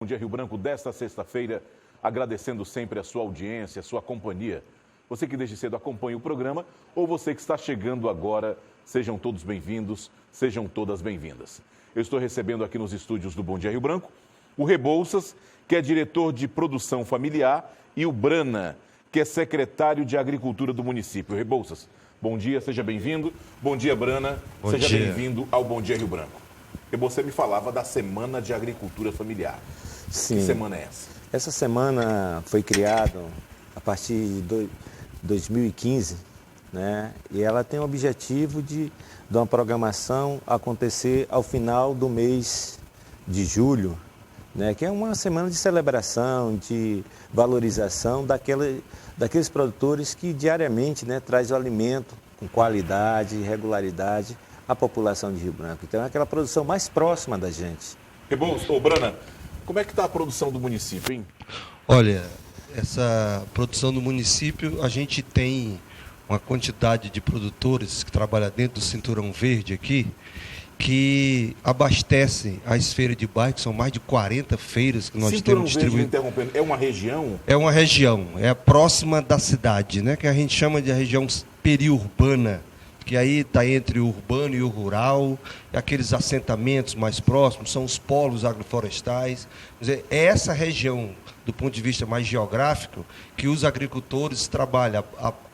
Bom dia, Rio Branco, desta sexta-feira, agradecendo sempre a sua audiência, a sua companhia. Você que desde cedo acompanha o programa ou você que está chegando agora, sejam todos bem-vindos, sejam todas bem-vindas. Eu estou recebendo aqui nos estúdios do Bom Dia Rio Branco o Rebouças, que é diretor de produção familiar, e o Brana, que é secretário de Agricultura do município. Rebouças, bom dia, seja bem-vindo. Bom dia, Brana, seja bem-vindo ao Bom Dia Rio Branco. E você me falava da Semana de Agricultura Familiar. Sim. Que semana é essa? Essa semana foi criada a partir de 2015, né? E ela tem o objetivo de uma programação acontecer ao final do mês de julho, né? Que é uma semana de celebração, de valorização daqueles produtores que diariamente, né, traz o alimento com qualidade e regularidade à população de Rio Branco. Então é aquela produção mais próxima da gente. Ô, Brana, como é que está a produção do município, hein? Olha, essa produção do município, a gente tem uma quantidade de produtores que trabalham dentro do Cinturão Verde aqui, que abastecem as feiras de bairro, que são mais de 40 feiras que nós temos distribuído. Interrompendo, é uma região? É uma região, é próxima da cidade, né? Que a gente chama de região periurbana, que aí está entre o urbano e o rural, aqueles assentamentos mais próximos, são os polos agroflorestais. Quer dizer, é essa região, do ponto de vista mais geográfico, que os agricultores trabalham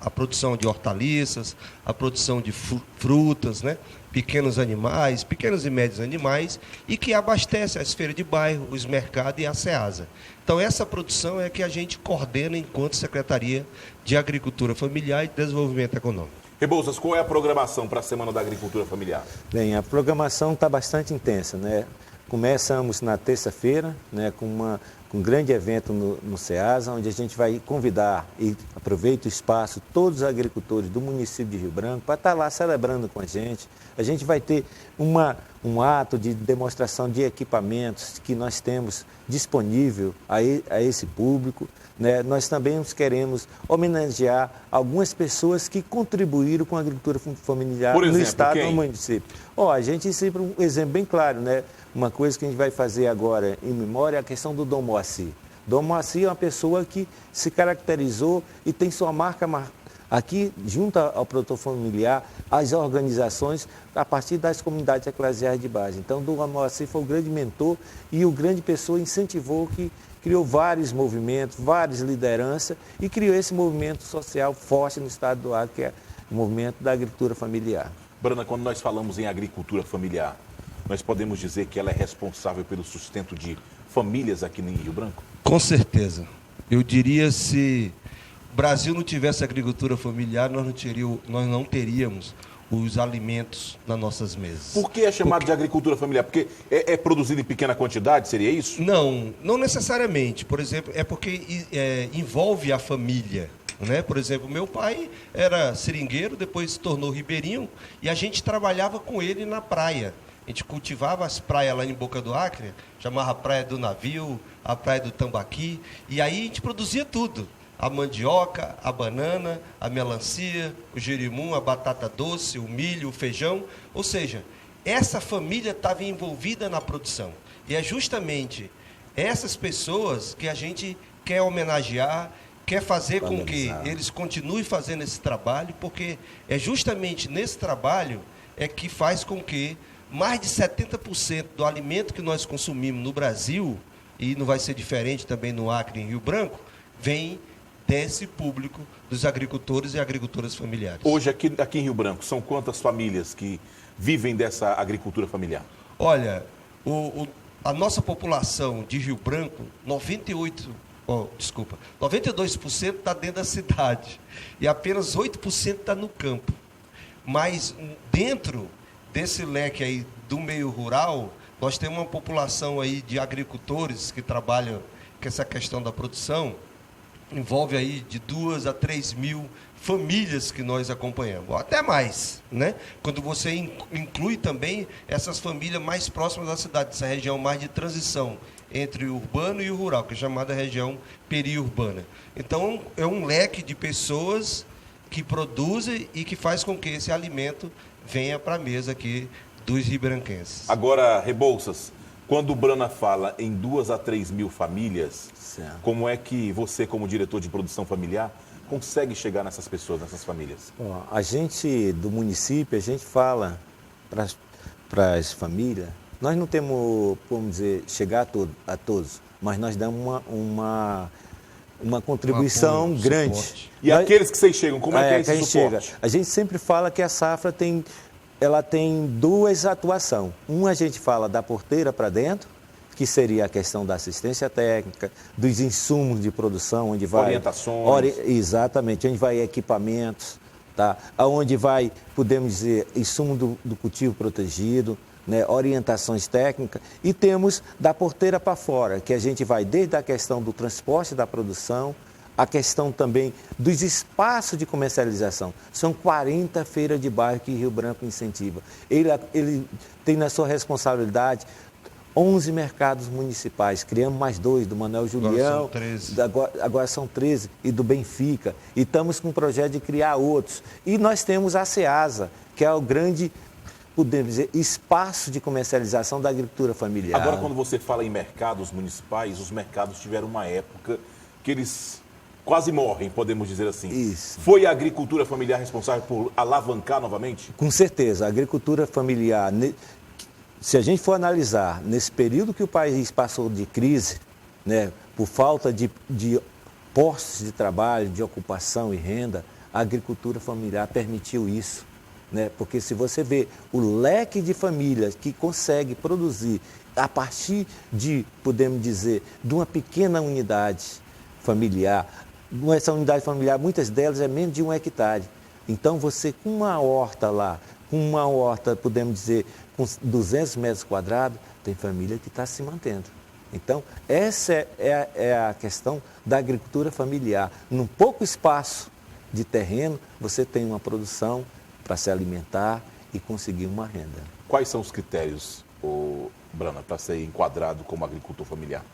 a produção de hortaliças, a produção de frutas, né? Pequenos animais, pequenos e médios animais, e que abastece as feiras de bairro, os mercados e a SEASA. Então, essa produção é que a gente coordena enquanto Secretaria de Agricultura Familiar e Desenvolvimento Econômico. Rebouças, qual é a programação para a Semana da Agricultura Familiar? Bem, a programação está bastante intensa, né? Começamos na terça-feira, né, com um grande evento no SEASA, onde a gente vai convidar, e aproveita o espaço, todos os agricultores do município de Rio Branco para estar lá celebrando com a gente. A gente vai ter um ato de demonstração de equipamentos que nós temos disponível a esse público, né? Nós também queremos homenagear algumas pessoas que contribuíram com a agricultura familiar no estado e no município. A gente sempre um exemplo bem claro, né? Uma coisa que a gente vai fazer agora em memória é a questão do Dom Moacir. Dom Moacir é uma pessoa que se caracterizou e tem sua marca aqui, junto ao produtor familiar, as organizações, a partir das comunidades eclesiais de base. Então, Dom Moacir foi o grande mentor e o grande pessoa incentivou, que criou vários movimentos, várias lideranças e criou esse movimento social forte no estado do Acre, que é o movimento da agricultura familiar. Brana, quando nós falamos em agricultura familiar, nós podemos dizer que ela é responsável pelo sustento de famílias aqui em Rio Branco? Com certeza. Eu diria, se o Brasil não tivesse agricultura familiar, nós não teríamos os alimentos nas nossas mesas. Por que é chamado de agricultura familiar? Porque é produzido em pequena quantidade, seria isso? Não necessariamente. Por exemplo, é porque envolve a família. Né? Por exemplo, meu pai era seringueiro, depois se tornou ribeirinho, e a gente trabalhava com ele na praia. A gente cultivava as praias lá em Boca do Acre, chamava a Praia do Navio, a Praia do Tambaqui, e aí a gente produzia tudo. A mandioca, a banana, a melancia, o jerimum, a batata doce, o milho, o feijão. Ou seja, essa família estava envolvida na produção. E é justamente essas pessoas que a gente quer homenagear, quer fazer com que eles continuem fazendo esse trabalho, porque é justamente nesse trabalho que faz com que mais de 70% do alimento que nós consumimos no Brasil, e não vai ser diferente também no Acre e em Rio Branco, vem desse público dos agricultores e agricultoras familiares. Hoje, aqui em Rio Branco, são quantas famílias que vivem dessa agricultura familiar? Olha, a nossa população de Rio Branco, 92% está dentro da cidade e apenas 8% está no campo. Mas dentro desse leque aí do meio rural, nós temos uma população aí de agricultores que trabalham com essa questão da produção, envolve aí de 2 a 3 mil famílias que nós acompanhamos, ou até mais, né? Quando você inclui também essas famílias mais próximas da cidade, essa região mais de transição entre o urbano e o rural, que é chamada região periurbana. Então, é um leque de pessoas que produzem e que faz com que esse alimento venha para a mesa aqui dos ribranquenses. Agora, Rebouças, Quando o Brana fala em 2 a 3 mil famílias, Certo. como é que você, como diretor de produção familiar, consegue chegar nessas pessoas, nessas famílias? Ó, a gente, do município, a gente fala para as famílias, nós não temos, vamos dizer, chegar a todos, mas nós damos uma contribuição apoio, grande. suporte. E aqueles que vocês chegam, como é que é que a esse gente suporte? chega. A gente sempre fala que a safra ela tem 2 atuações. Uma a gente fala da porteira para dentro, que seria a questão da assistência técnica, dos insumos de produção, onde vai... Orientações. Exatamente, onde vai equipamentos, tá? Onde vai, podemos dizer, insumo do cultivo protegido, né? Orientações técnicas. E temos da porteira para fora, que a gente vai desde a questão do transporte da produção, a questão também dos espaços de comercialização. São 40 feiras de bairro que Rio Branco incentiva. Ele tem na sua responsabilidade 11 mercados municipais, criamos mais 2, do Manuel Julião, agora são 13, e do Benfica. E estamos com um projeto de criar outros. E nós temos a SEASA, que é o grande, podemos dizer, espaço de comercialização da agricultura familiar. Agora, quando você fala em mercados municipais, os mercados tiveram uma época que eles quase morrem, podemos dizer assim. Isso. Foi a agricultura familiar responsável por alavancar novamente? Com certeza, a agricultura familiar, se a gente for analisar, nesse período que o país passou de crise, né, por falta de postos de trabalho, de ocupação e renda, a agricultura familiar permitiu isso. Né? Porque se você vê o leque de famílias que consegue produzir a partir de, podemos dizer, de uma pequena unidade familiar, essa unidade familiar, muitas delas é menos de 1 hectare. Então você com uma horta lá, podemos dizer, com 200 metros quadrados, tem família que está se mantendo. Então, essa é a questão da agricultura familiar. Num pouco espaço de terreno, você tem uma produção para se alimentar e conseguir uma renda. Quais são os critérios, Brana, para ser enquadrado como agricultor familiar?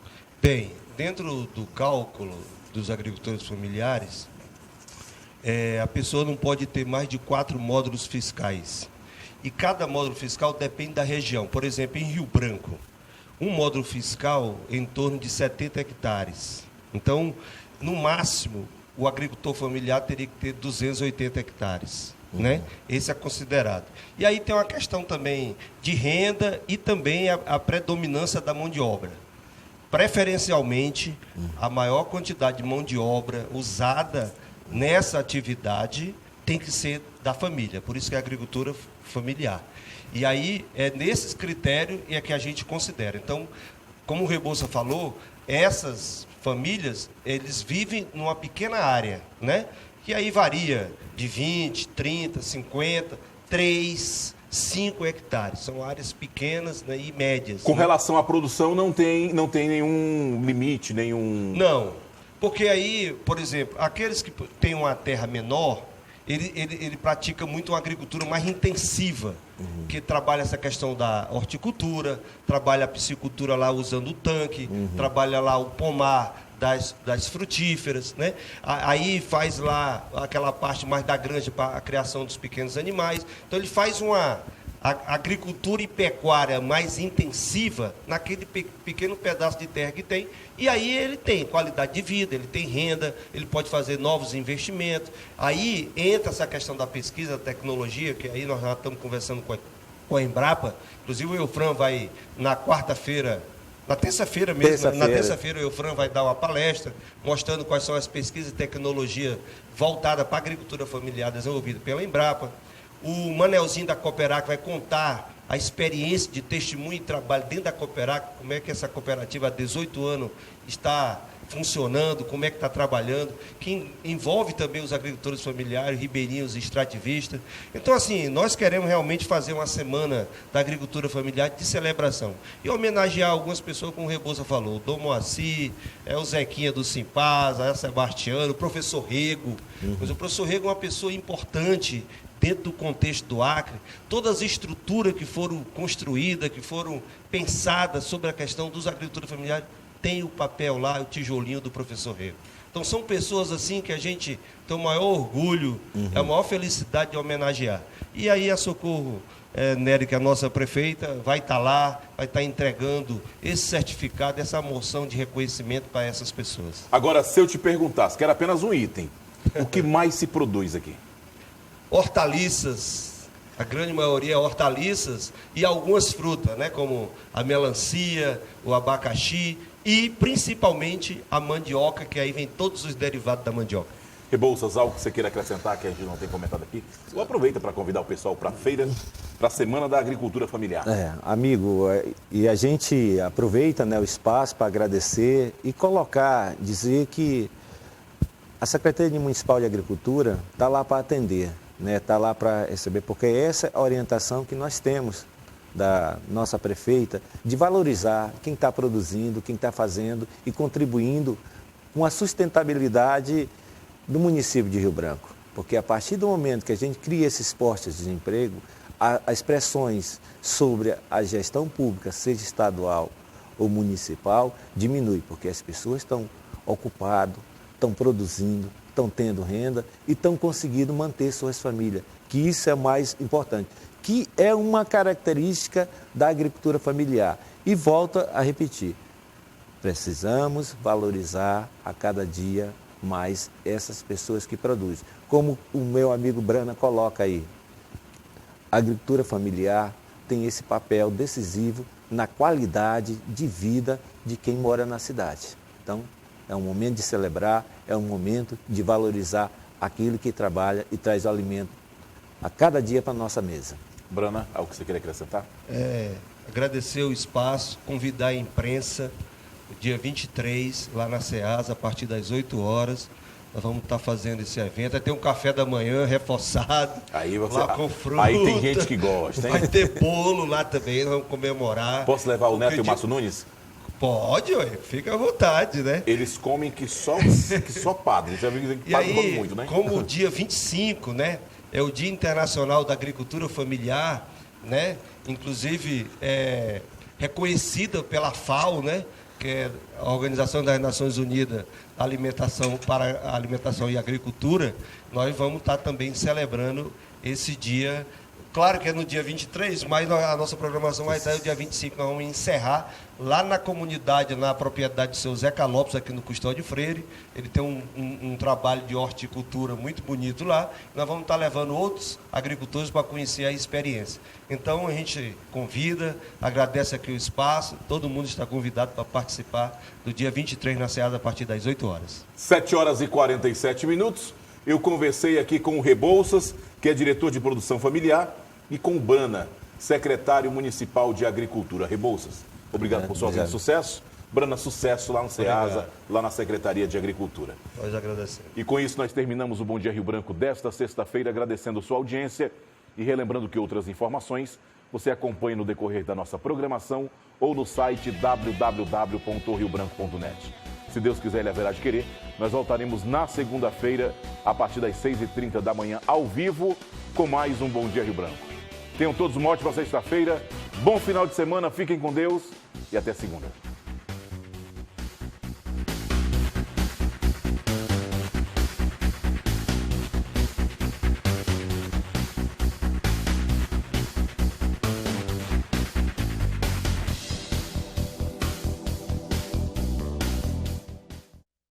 Bem, dentro do cálculo dos agricultores familiares, a pessoa não pode ter mais de 4 módulos fiscais. E cada módulo fiscal depende da região. Por exemplo, em Rio Branco, um módulo fiscal em torno de 70 hectares. Então, no máximo, o agricultor familiar teria que ter 280 hectares. Né? Esse é considerado. E aí tem uma questão também de renda e também a predominância da mão de obra. Preferencialmente, a maior quantidade de mão de obra usada nessa atividade tem que ser da família, por isso que é a agricultura familiar. E aí, é nesses critérios que a gente considera. Então, como o Rebouça falou, essas famílias, eles vivem numa pequena área, né? Que aí varia de 20, 30, 50, 3, 5 hectares. São áreas pequenas, né, e médias. Com relação à produção, não tem nenhum limite, nenhum... Não, porque aí, por exemplo, aqueles que têm uma terra menor, ele pratica muito uma agricultura mais intensiva, que trabalha essa questão da horticultura, trabalha a piscicultura lá usando o tanque, trabalha lá o pomar das frutíferas, né? Aí faz lá aquela parte mais da granja para a criação dos pequenos animais. Então ele faz uma agricultura e pecuária mais intensiva naquele pequeno pedaço de terra que tem, e aí ele tem qualidade de vida, ele tem renda, ele pode fazer novos investimentos. Aí entra essa questão da pesquisa, da tecnologia, que aí nós já estamos conversando com a Embrapa. Inclusive o Eufran vai, na quarta-feira, na terça-feira mesmo, na terça-feira o Eufran vai dar uma palestra mostrando quais são as pesquisas e tecnologia voltada para a agricultura familiar desenvolvida pela Embrapa. O Manelzinho da Cooperac vai contar a experiência de testemunho e trabalho dentro da Cooperac, como é que essa cooperativa há 18 anos está funcionando, como é que está trabalhando, que envolve também os agricultores familiares, ribeirinhos e extrativistas. Então, assim, nós queremos realmente fazer uma semana da agricultura familiar de celebração e homenagear algumas pessoas, como o Rebouça falou, o Dom Moacir, o Zequinha do Simpasa, o Sebastiano, o professor Rego. Mas o professor Rego é uma pessoa importante dentro do contexto do Acre. Todas as estruturas que foram construídas, que foram pensadas sobre a questão dos agricultores familiares, tem o papel lá, o tijolinho do professor Rego. Então são pessoas assim que a gente tem o maior orgulho, a maior felicidade de homenagear. E aí a Socorro Nery, que é a nossa prefeita, vai estar lá, vai estar entregando esse certificado, essa moção de reconhecimento para essas pessoas. Agora, se eu te perguntasse, que era apenas um item, o que mais se produz aqui? Hortaliças, a grande maioria é hortaliças e algumas frutas, né, como a melancia, o abacaxi e principalmente a mandioca, que aí vem todos os derivados da mandioca. Rebouças, algo que você queira acrescentar que a gente não tem comentado aqui? Ou aproveita para convidar o pessoal para a feira, para a Semana da Agricultura Familiar. Amigo, e a gente aproveita, né, o espaço para agradecer e colocar, dizer que a Secretaria Municipal de Agricultura está lá para atender, né, está lá para receber, porque essa é a orientação que nós temos da nossa prefeita, de valorizar quem está produzindo, quem está fazendo e contribuindo com a sustentabilidade do município de Rio Branco. Porque a partir do momento que a gente cria esses postos de emprego, as expressões sobre a gestão pública, seja estadual ou municipal, diminui, porque as pessoas estão ocupadas, estão produzindo, estão tendo renda e estão conseguindo manter suas famílias, que isso é o mais importante, que é uma característica da agricultura familiar. E volto a repetir, precisamos valorizar a cada dia mais essas pessoas que produzem. Como o meu amigo Brana coloca aí, a agricultura familiar tem esse papel decisivo na qualidade de vida de quem mora na cidade. Então, é um momento de celebrar, é um momento de valorizar aquilo que trabalha e traz o alimento a cada dia para a nossa mesa. Brana, algo que você queria acrescentar? Agradecer o espaço, convidar a imprensa, dia 23, lá na SEASA, a partir das 8 horas, nós vamos estar fazendo esse evento. Vai ter um café da manhã reforçado, aí lá com fruta. Aí tem gente que gosta, hein? Vai ter bolo lá também, nós vamos comemorar. Posso levar o Neto e o Márcio Nunes? Pode, ué, fica à vontade, né? Eles comem que só padre. Já viu que padre come muito, né? Como o dia 25, né? É o Dia Internacional da Agricultura Familiar, né? Inclusive, reconhecida pela FAO, né? Que é a Organização das Nações Unidas para a Alimentação e Agricultura, nós vamos estar também celebrando esse dia. Claro que é no dia 23, mas a nossa programação vai estar no dia 25. Nós vamos encerrar lá na comunidade, na propriedade do seu Zeca Lopes, aqui no Custódio Freire. Ele tem um trabalho de horticultura muito bonito lá. Nós vamos estar levando outros agricultores para conhecer a experiência. Então, a gente convida, agradece aqui o espaço. Todo mundo está convidado para participar do dia 23 na SEASA, a partir das 8 horas. 7 horas e 47 minutos. Eu conversei aqui com o Rebouças, que é diretor de produção familiar, e com o Brana, secretário municipal de agricultura. Rebouças, obrigado por sua vida. Sucesso. Brana, sucesso lá no SEASA, lá na Secretaria de Agricultura. Nós agradecemos. E com isso nós terminamos o Bom Dia Rio Branco desta sexta-feira, agradecendo sua audiência e relembrando que outras informações você acompanha no decorrer da nossa programação ou no site www.riobranco.net. Se Deus quiser, Ele haverá de querer, nós voltaremos na segunda-feira, a partir das 6h30 da manhã, ao vivo, com mais um Bom Dia Rio Branco. Tenham todos uma ótima sexta-feira, bom final de semana, fiquem com Deus e até segunda.